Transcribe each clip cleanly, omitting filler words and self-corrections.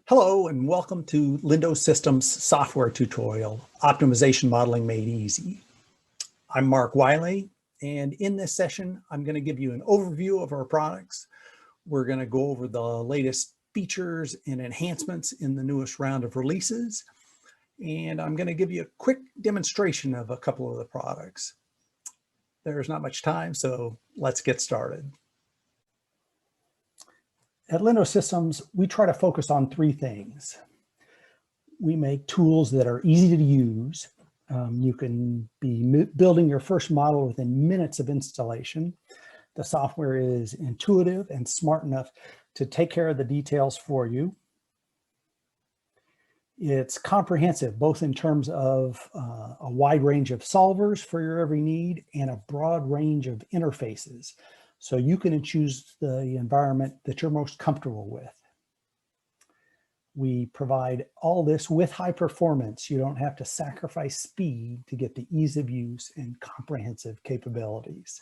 Hello and welcome to LINDO Systems software tutorial, Optimization Modeling Made Easy. I'm Mark Wiley, and in this session, I'm going to give you an overview of our products. We're going to go over the latest features and enhancements in the newest round of releases, and I'm going to give you a quick demonstration of a couple of the products. There's not much time, so let's get started. At LINDO Systems, we try to focus on three things. We make tools that are easy to use. You can be building your first model within minutes of installation. The software is intuitive and smart enough to take care of the details for you. It's comprehensive, both in terms of a wide range of solvers for your every need and a broad range of interfaces. So you can choose the environment that you're most comfortable with. We provide all this with high performance. You don't have to sacrifice speed to get the ease of use and comprehensive capabilities.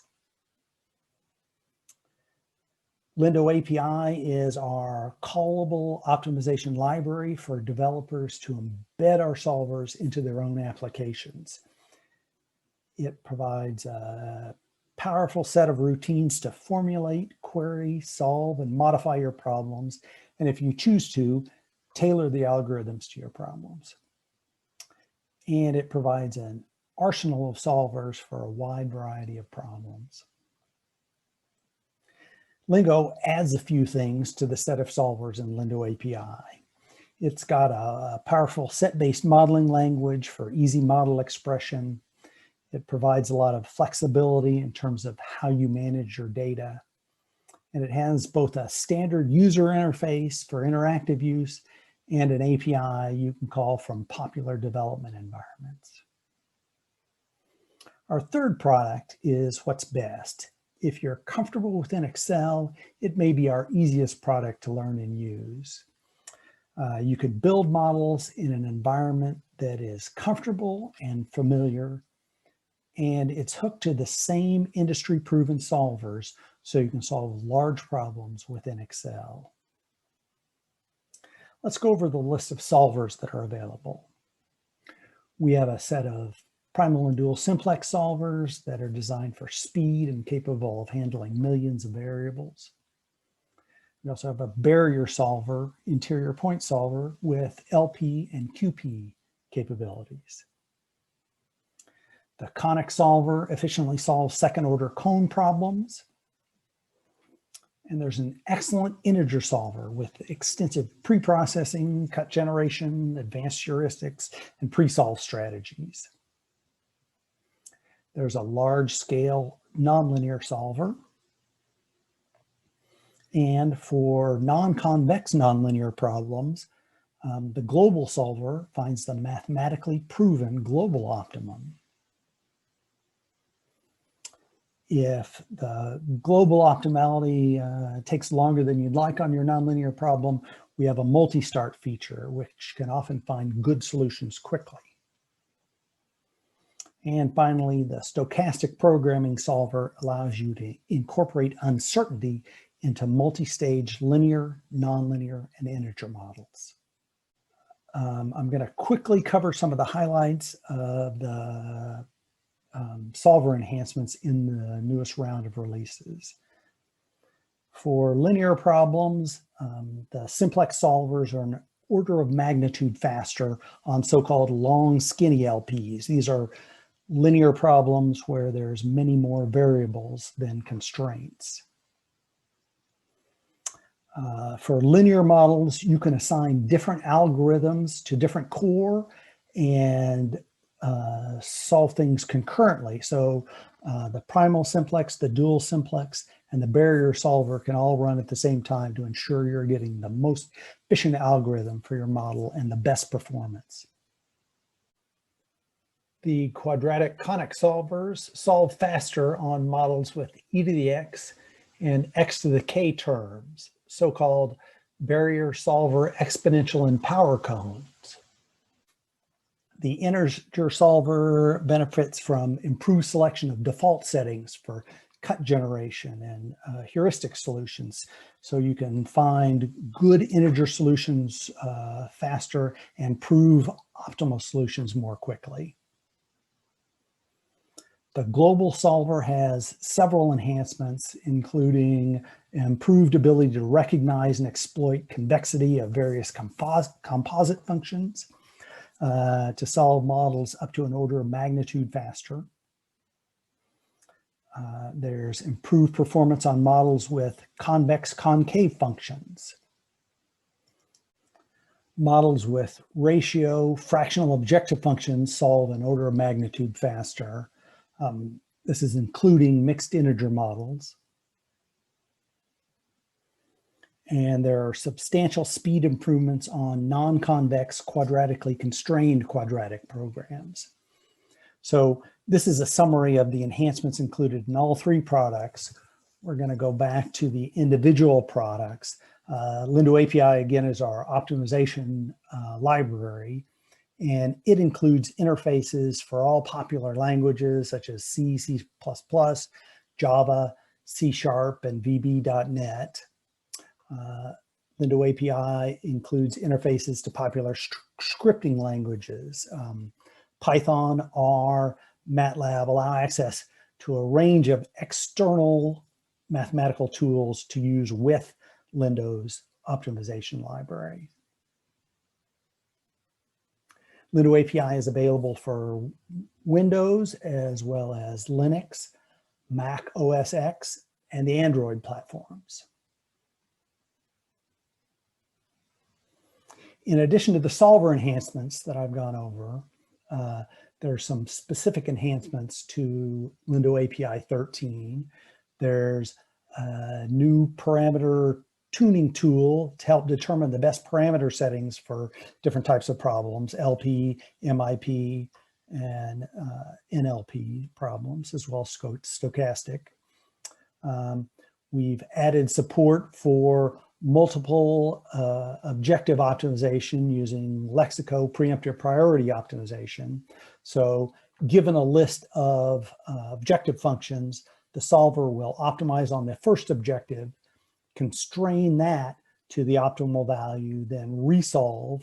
LINDO API is our callable optimization library for developers to embed our solvers into their own applications. It provides a powerful set of routines to formulate, query, solve, and modify your problems. And if you choose to, tailor the algorithms to your problems. And it provides an arsenal of solvers for a wide variety of problems. LINDO adds a few things to the set of solvers in LINDO API. It's got a powerful set-based modeling language for easy model expression. It provides a lot of flexibility in terms of how you manage your data. And it has both a standard user interface for interactive use and an API you can call from popular development environments. Our third product is what's best. If you're comfortable within Excel, it may be our easiest product to learn and use. You can build models in an environment that is comfortable and familiar, and it's hooked to the same industry-proven solvers, so you can solve large problems within Excel. Let's go over the list of solvers that are available. We have a set of primal and dual simplex solvers that are designed for speed and capable of handling millions of variables. We also have a barrier solver, interior point solver with LP and QP capabilities. The conic solver efficiently solves second-order cone problems. And there's an excellent integer solver with extensive pre-processing, cut generation, advanced heuristics, and pre-solve strategies. There's a large-scale nonlinear solver. And for non-convex nonlinear problems, the global solver finds the mathematically proven global optimum. If the global optimality takes longer than you'd like on your nonlinear problem, we have a multi-start feature, which can often find good solutions quickly. And finally, the stochastic programming solver allows you to incorporate uncertainty into multi-stage linear, nonlinear, and integer models. I'm going to quickly cover some of the highlights of the solver enhancements in the newest round of releases. For linear problems, the simplex solvers are an order of magnitude faster on so-called long skinny LPs. These are linear problems where there's many more variables than constraints. For linear models, you can assign different algorithms to different core and solve things concurrently. So the primal simplex, the dual simplex, and the barrier solver can all run at the same time to ensure you're getting the most efficient algorithm for your model and the best performance. The quadratic conic solvers solve faster on models with e to the x and x to the k terms, so-called barrier solver exponential and power cones. The integer solver benefits from improved selection of default settings for cut generation and heuristic solutions. So you can find good integer solutions faster and prove optimal solutions more quickly. The global solver has several enhancements, including improved ability to recognize and exploit convexity of various composite functions to solve models up to an order of magnitude faster. There's improved performance on models with convex-concave functions. Models with ratio fractional objective functions solve an order of magnitude faster. This is including mixed integer models. And there are substantial speed improvements on non-convex quadratically constrained quadratic programs. So this is a summary of the enhancements included in all three products. We're going to go back to the individual products. LINDO API, again, is our optimization library, and it includes interfaces for all popular languages such as C, C++, Java, C#, and VB.NET. LINDO API includes interfaces to popular scripting languages. Python, R, MATLAB allow access to a range of external mathematical tools to use with LINDO's optimization library. LINDO API is available for Windows as well as Linux, Mac OS X, and the Android platforms. In addition to the solver enhancements that I've gone over, there are some specific enhancements to LINDO API 13. There's a new parameter tuning tool to help determine the best parameter settings for different types of problems, LP, MIP, and NLP problems, as well as stochastic. We've added support for multiple objective optimization using lexico preemptive priority optimization. So given a list of objective functions, the solver will optimize on the first objective, constrain that to the optimal value, then resolve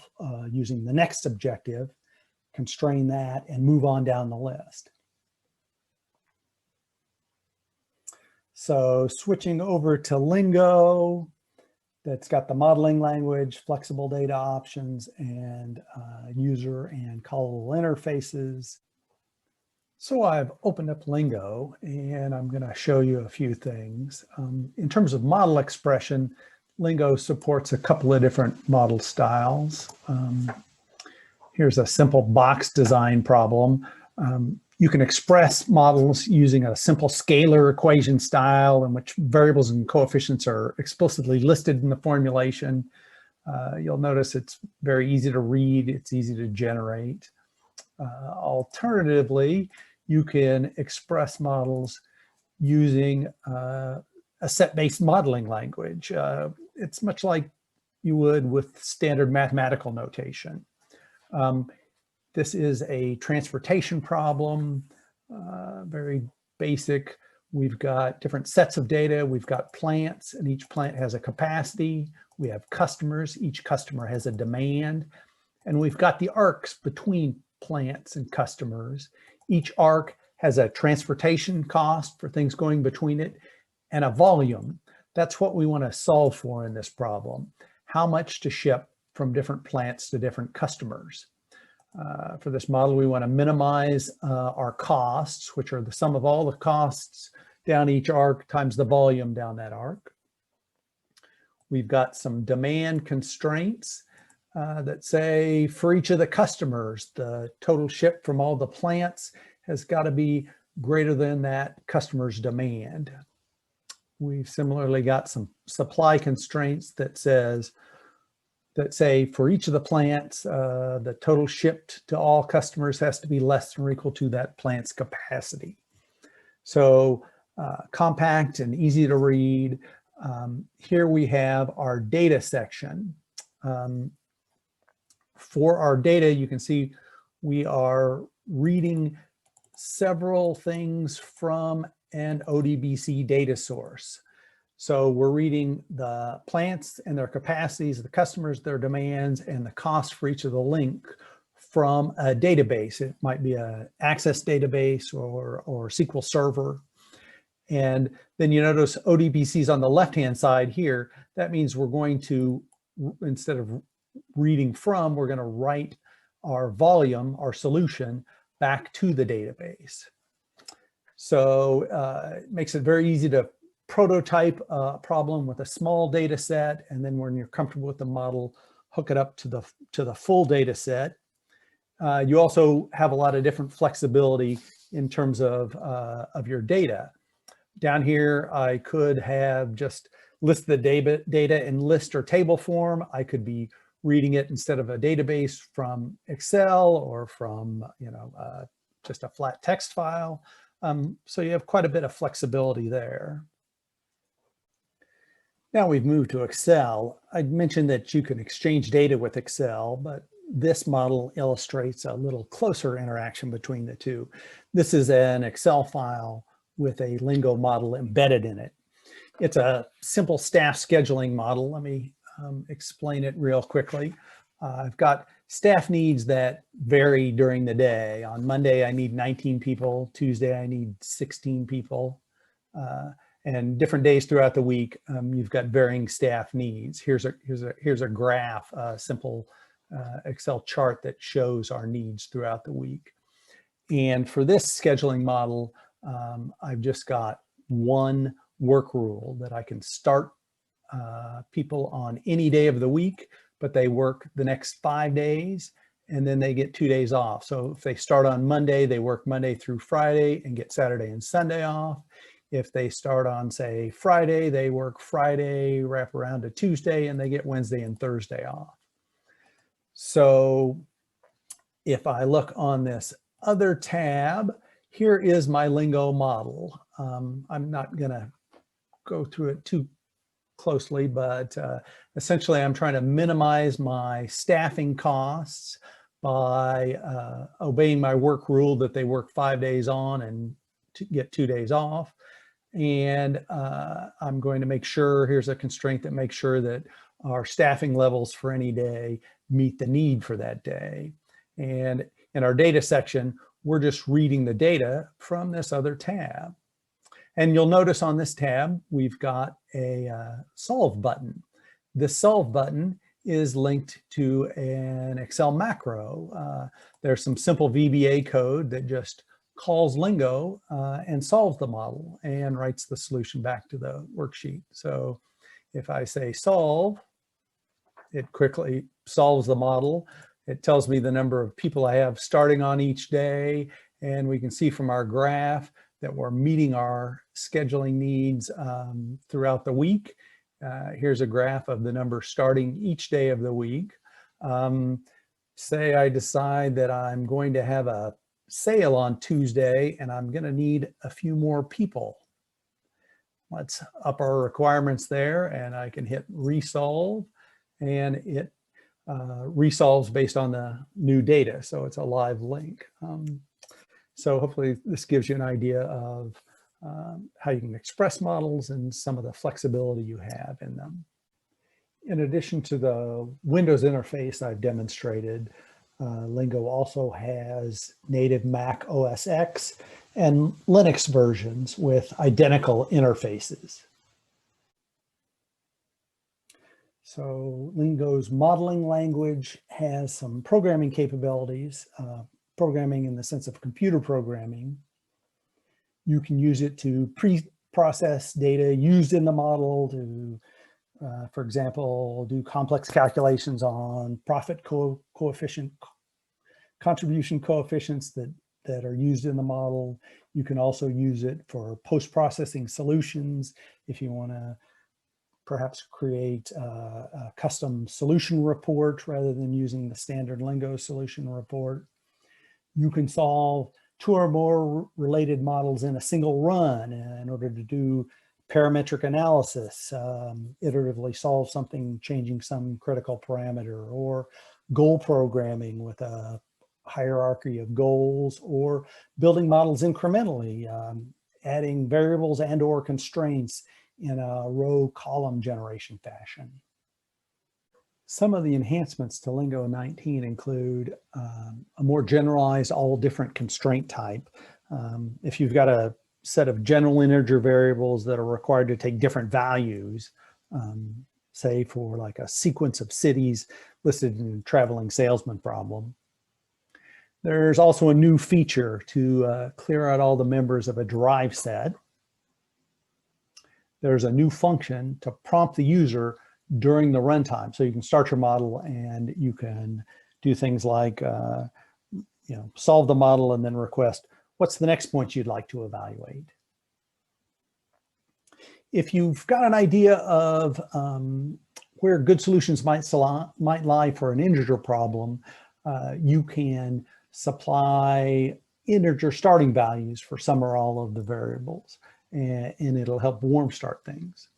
using the next objective, constrain that, and move on down the list. So switching over to Lingo, that's got the modeling language, flexible data options, and user and callable interfaces. So I've opened up Lingo, and I'm going to show you a few things. In terms of model expression, Lingo supports a couple of different model styles. Here's a simple box design problem. You can express models using a simple scalar equation style in which variables and coefficients are explicitly listed in the formulation. You'll notice it's very easy to read, it's easy to generate. Alternatively, you can express models using a set-based modeling language. It's much like you would with standard mathematical notation. This is a transportation problem, very basic. We've got different sets of data. We've got plants, and each plant has a capacity. We have customers. Each customer has a demand. And we've got the arcs between plants and customers. Each arc has a transportation cost for things going between it and a volume. That's what we want to solve for in this problem. How much to ship from different plants to different customers. For this model, we want to minimize our costs, which are the sum of all the costs down each arc times the volume down that arc. We've got some demand constraints that say for each of the customers, the total ship from all the plants has got to be greater than that customer's demand. We've similarly got some supply constraints that say for each of the plants, the total shipped to all customers has to be less than or equal to that plant's capacity. So compact and easy to read. Here we have our data section. For our data, you can see we are reading several things from and ODBC data source. So we're reading the plants and their capacities, the customers, their demands, and the cost for each of the link from a database. It might be an Access database or SQL Server. And then you notice ODBC is on the left-hand side here. That means we're going to, instead of reading from, we're going to write our volume, our solution, back to the database. So it makes it very easy to prototype a problem with a small data set, and then when you're comfortable with the model, hook it up to the full data set. You also have a lot of different flexibility in terms of your data. Down here, I could have just list the data in list or table form. I could be reading it instead of a database from Excel or from, just a flat text file. So you have quite a bit of flexibility there. Now we've moved to Excel. I mentioned that you can exchange data with Excel, but this model illustrates a little closer interaction between the two. This is an Excel file with a Lingo model embedded in it. It's a simple staff scheduling model. Let me explain it real quickly. I've got staff needs that vary during the day. On Monday, I need 19 people. Tuesday, I need 16 people. And different days throughout the week, you've got varying staff needs. Here's a graph, a simple Excel chart that shows our needs throughout the week. And for this scheduling model, I've just got one work rule that I can start people on any day of the week, but they work the next 5 days and then they get 2 days off. So if they start on Monday, they work Monday through Friday and get Saturday and Sunday off. If they start on, say, Friday, they work Friday, wrap around to Tuesday, and they get Wednesday and Thursday off. So if I look on this other tab, here is my Lingo model. I'm not going to go through it too closely, but essentially I'm trying to minimize my staffing costs by obeying my work rule that they work 5 days on and get 2 days off. And I'm going to make sure, here's a constraint that makes sure that our staffing levels for any day meet the need for that day. And in our data section, we're just reading the data from this other tab. And you'll notice on this tab, we've got a solve button. This solve button is linked to an Excel macro. There's some simple VBA code that just calls Lingo and solves the model and writes the solution back to the worksheet. So if I say solve, it quickly solves the model. It tells me the number of people I have starting on each day. And we can see from our graph that we're meeting our scheduling needs throughout the week. Here's a graph of the number starting each day of the week. Say I decide that I'm going to have a sale on Tuesday and I'm going to need a few more people. Let's up our requirements there, and I can hit resolve, and it resolves based on the new data. So it's a live link. So hopefully this gives you an idea of how you can express models and some of the flexibility you have in them. In addition to the Windows interface I've demonstrated, Lingo also has native Mac OS X and Linux versions with identical interfaces. So Lingo's modeling language has some programming capabilities, programming in the sense of computer programming. You can use it to pre-process data used in the model to, for example, do complex calculations on profit coefficient, contribution coefficients that are used in the model. You can also use it for post-processing solutions if you want to perhaps create a custom solution report rather than using the standard Lingo solution report. You can solve 2 or more related models in a single run in order to do parametric analysis, iteratively solve something, changing some critical parameter, or goal programming with a hierarchy of goals, or building models incrementally adding variables and or constraints in a row column generation fashion. Some of the enhancements to Lingo 19 include a more generalized all different constraint type. If you've got a set of general integer variables that are required to take different values, say for like a sequence of cities listed in a traveling salesman problem. There's also a new feature to clear out all the members of a derived set. There's a new function to prompt the user during the runtime. So you can start your model and you can do things like solve the model and then request, what's the next point you'd like to evaluate? If you've got an idea of where good solutions might lie for an integer problem, you can supply integer starting values for some or all of the variables, and it'll help warm start things.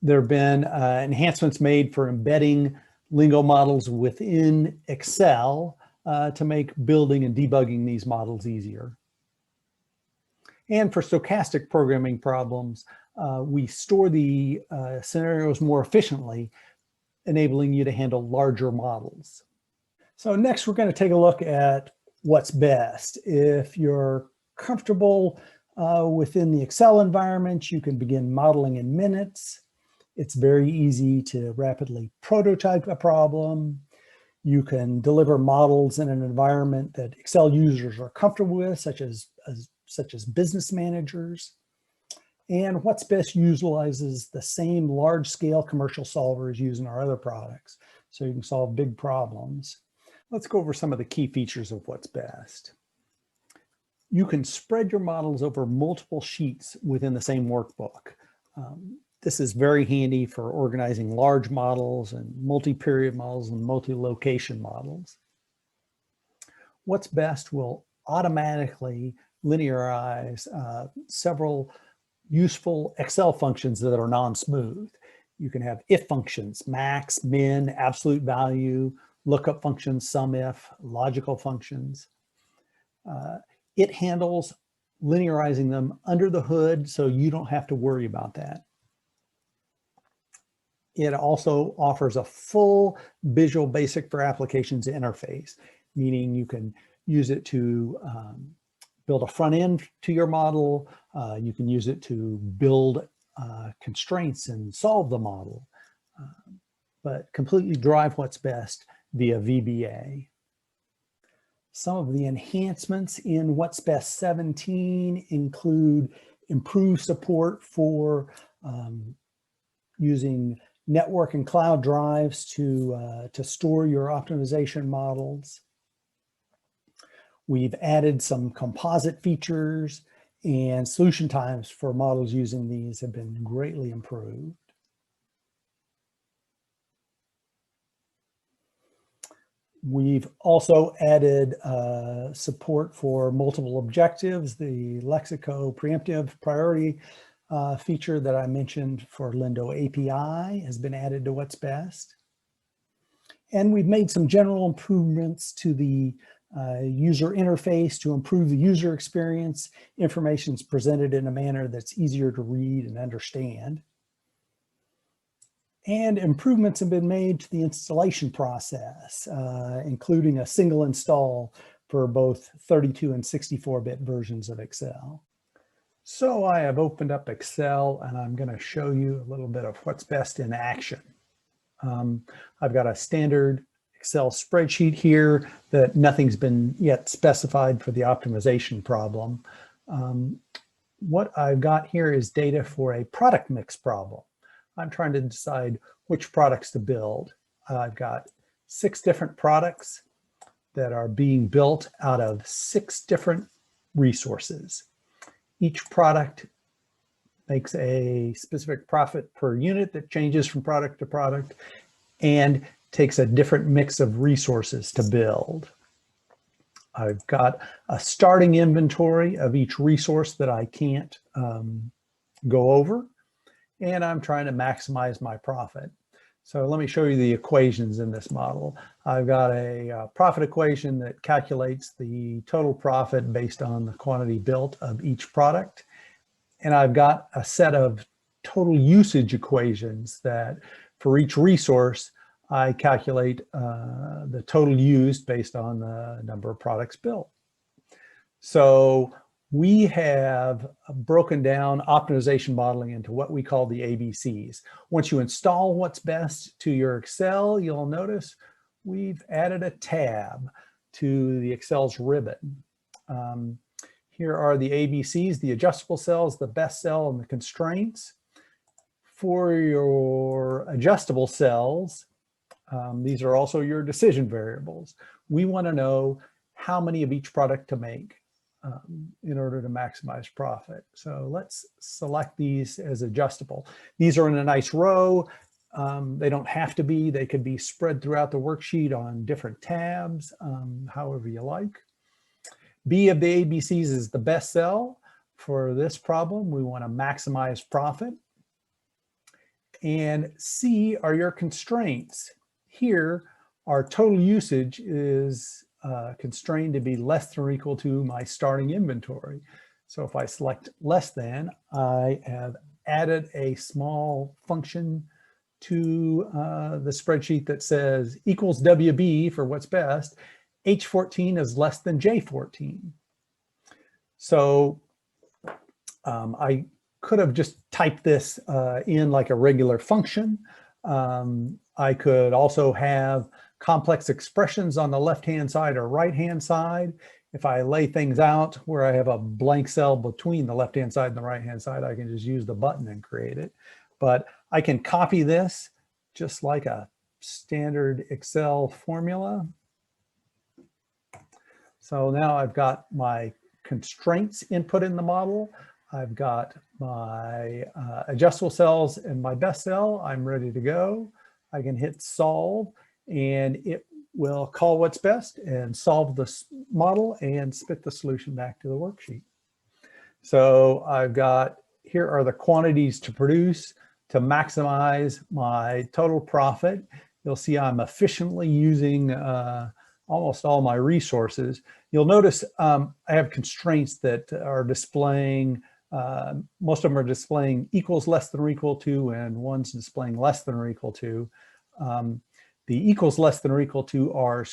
There have been enhancements made for embedding Lingo models within Excel to make building and debugging these models easier. And for stochastic programming problems, we store the scenarios more efficiently, enabling you to handle larger models. So next, we're going to take a look at what's best. If you're comfortable within the Excel environment, you can begin modeling in minutes. It's very easy to rapidly prototype a problem. You can deliver models in an environment that Excel users are comfortable with, such as business managers. And what's best utilizes the same large-scale commercial solvers used in our other products, so you can solve big problems. Let's go over some of the key features of what's best. You can spread your models over multiple sheets within the same workbook. This is very handy for organizing large models and multi-period models and multi-location models. What's best will automatically linearize several useful Excel functions that are non-smooth. You can have if functions, max, min, absolute value, lookup functions, SUMIF, logical functions. It handles linearizing them under the hood, so you don't have to worry about that. It also offers a full Visual Basic for Applications interface, meaning you can use it to build a front end to your model. You can use it to build constraints and solve the model, but completely drive what's best via VBA. Some of the enhancements in What's Best 17 include improved support for using network and cloud drives to store your optimization models. We've added some composite features, and solution times for models using these have been greatly improved. We've also added support for multiple objectives. The Lexico preemptive priority feature that I mentioned for Lindo API has been added to What's Best. And we've made some general improvements to the user interface to improve the user experience. Information is presented in a manner that's easier to read and understand. And improvements have been made to the installation process, including a single install for both 32 and 64-bit versions of Excel. So I have opened up Excel and I'm going to show you a little bit of What's Best in action. I've got a standard Excel spreadsheet here that nothing's been yet specified for the optimization problem. What I've got here is data for a product mix problem. I'm trying to decide which products to build. I've got 6 different products that are being built out of 6 different resources. Each product makes a specific profit per unit that changes from product to product and takes a different mix of resources to build. I've got a starting inventory of each resource that I can't go over, and I'm trying to maximize my profit. So let me show you the equations in this model. I've got a profit equation that calculates the total profit based on the quantity built of each product. And I've got a set of total usage equations that for each resource, I calculate the total used based on the number of products built. So we have broken down optimization modeling into what we call the ABCs. Once you install what's best to your Excel, you'll notice we've added a tab to the Excel's ribbon. Here are the ABCs, the adjustable cells, the best cell, and the constraints. For your adjustable cells, these are also your decision variables. We want to know how many of each product to make in order to maximize profit. So let's select these as adjustable. These are in a nice row. They don't have to be. They could be spread throughout the worksheet on different tabs, however you like. B of the ABCs is the best cell. For this problem, we want to maximize profit. And C are your constraints. Here, our total usage is constrained to be less than or equal to my starting inventory. So if I select less than, I have added a small function to the spreadsheet that says equals WB for what's best. H14 is less than J14. So I could have just typed this in like a regular function. I could also have complex expressions on the left-hand side or right-hand side. If I lay things out where I have a blank cell between the left-hand side and the right-hand side, I can just use the button and create it. But I can copy this just like a standard Excel formula. So now I've got my constraints input in the model. I've got my adjustable cells and my best cell. I'm ready to go. I can hit solve and it will call what's best and solve this model and spit the solution back to the worksheet. So I've got, here are the quantities to produce to maximize my total profit. You'll see I'm efficiently using almost all my resources. You'll notice I have constraints that are displaying, most of them are displaying equals, less than or equal to, and one's displaying less than or equal to. The equals, less than or equal to are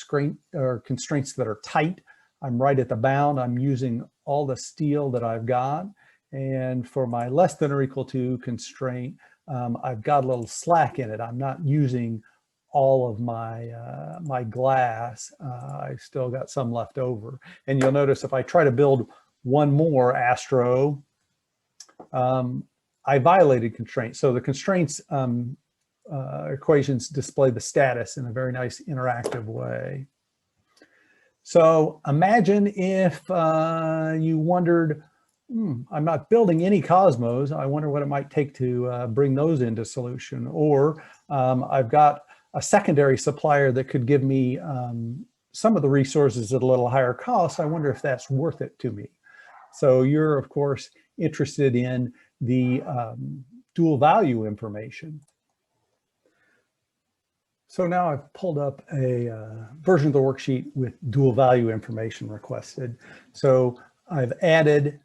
constraints that are tight. I'm right at the bound. I'm using all the steel that I've got. And for my less than or equal to constraint, I've got a little slack in it. I'm not using all of my my glass. I've still got some left over. And you'll notice if I try to build one more Astro, I violated constraints. So the constraints equations display the status in a very nice interactive way. So imagine if you wondered, I'm not building any Cosmos. I wonder what it might take to bring those into solution. Or I've got a secondary supplier that could give me some of the resources at a little higher cost. I wonder if that's worth it to me. So you're, of course, interested in the dual value information. So now I've pulled up a version of the worksheet with dual value information requested. So I've added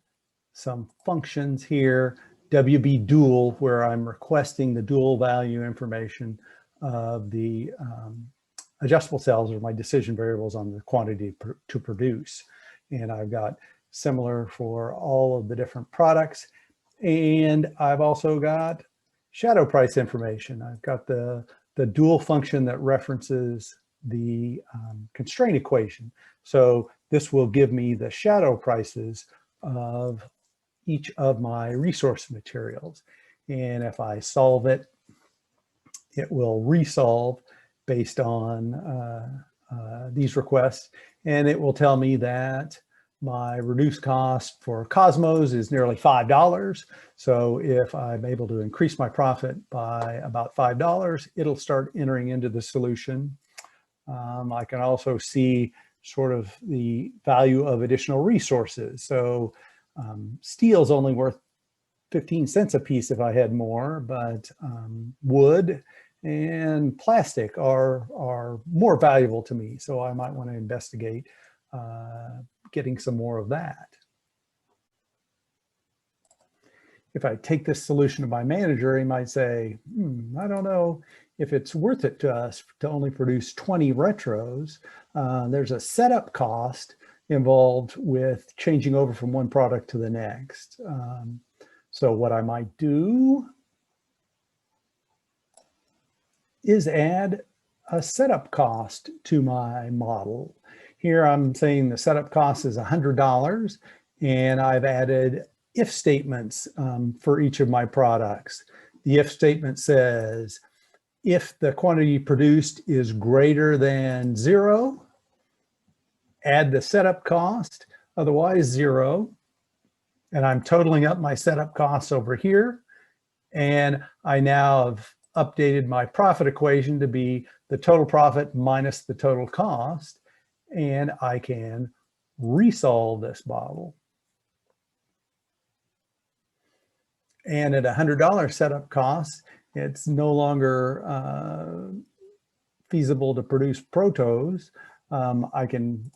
some functions here, WB dual, where I'm requesting the dual value information of the adjustable cells or my decision variables on the quantity to produce. And I've got similar for all of the different products. And I've also got shadow price information. I've got the dual function that references the constraint equation. So this will give me the shadow prices of each of my resource materials. And if I solve it, it will resolve based on these requests. And it will tell me that my reduced cost for Cosmos is nearly $5. So if I'm able to increase my profit by about $5, it'll start entering into the solution. I can also see sort of the value of additional resources. So steel's only worth 15 cents a piece if I had more, but wood and plastic are more valuable to me. So I might want to investigate getting some more of that. If I take this solution to my manager, he might say, I don't know if it's worth it to us to only produce 20 retros. There's a setup cost involved with changing over from one product to the next. So what I might do is add a setup cost to my model. Here I'm saying the setup cost is $100, and I've added if statements for each of my products. The if statement says, if the quantity produced is greater than 0, add the setup cost, otherwise 0. And I'm totaling up my setup costs over here. And I now have updated my profit equation to be the total profit minus the total cost. And I can resolve this model. And at $100 setup cost, it's no longer feasible to produce protos. I can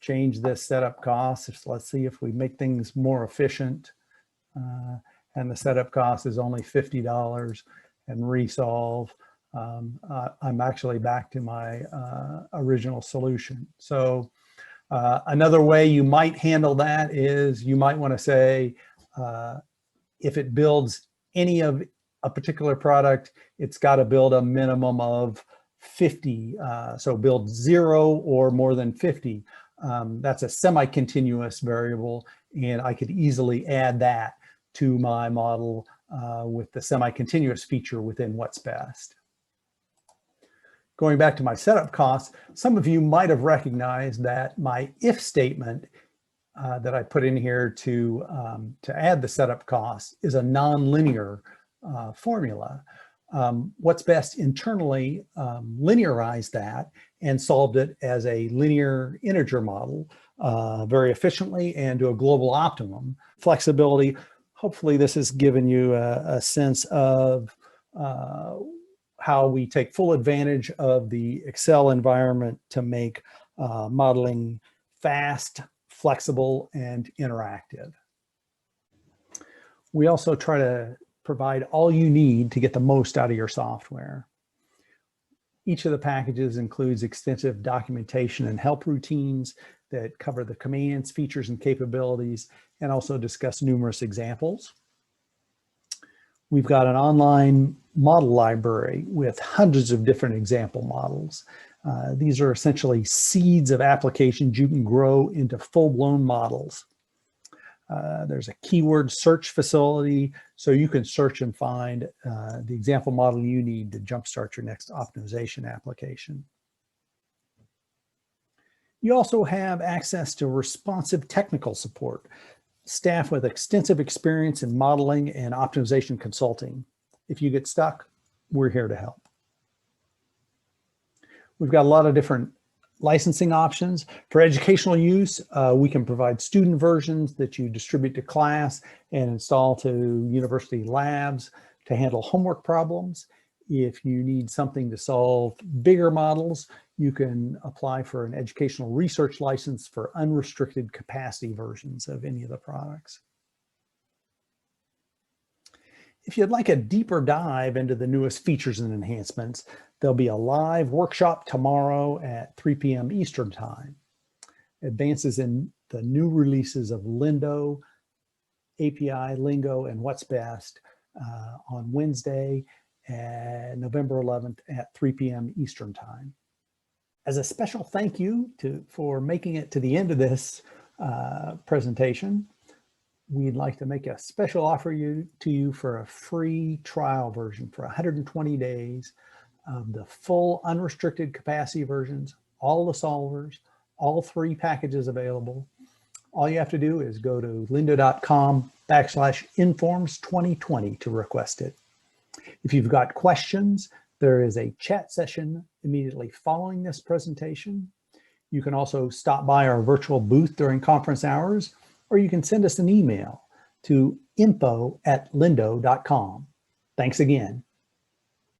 change this setup cost. Let's see if we make things more efficient. And the setup cost is only $50 and resolve. I'm actually back to my original solution. So another way you might handle that is you might want to say, if it builds any of a particular product, it's got to build a minimum of 50. So build 0 or more than 50. That's a semi-continuous variable, and I could easily add that to my model with the semi-continuous feature within what's best. Going back to my setup costs, some of you might have recognized that my if statement that I put in here to add the setup costs is a nonlinear formula. What's best internally linearized that and solved it as a linear integer model very efficiently and to a global optimum. Flexibility, hopefully this has given you a sense of how we take full advantage of the Excel environment to make modeling fast, flexible, and interactive. We also try to provide all you need to get the most out of your software. Each of the packages includes extensive documentation and help routines that cover the commands, features, and capabilities, and also discuss numerous examples. We've got an online model library with hundreds of different example models. These are essentially seeds of applications you can grow into full-blown models. There's a keyword search facility, so you can search and find the example model you need to jumpstart your next optimization application. You also have access to responsive technical support, staff with extensive experience in modeling and optimization consulting. If you get stuck, we're here to help. We've got a lot of different licensing options. For educational use, we can provide student versions that you distribute to class and install to university labs to handle homework problems. If you need something to solve bigger models, you can apply for an educational research license for unrestricted capacity versions of any of the products. If you'd like a deeper dive into the newest features and enhancements, there'll be a live workshop tomorrow at 3 p.m. Eastern Time. Advances in the new releases of LINDO, API, Lingo, and What's Best on Wednesday, November 11th at 3 p.m. Eastern Time. As a special thank you for making it to the end of this presentation, we'd like to make a special offer to you for a free trial version for 120 days of the full unrestricted capacity versions, all the solvers, all 3 packages available. All you have to do is go to lindo.com/informs2020 to request it. If you've got questions, there is a chat session immediately following this presentation. You can also stop by our virtual booth during conference hours, or you can send us an email to info@lindo.com. Thanks again.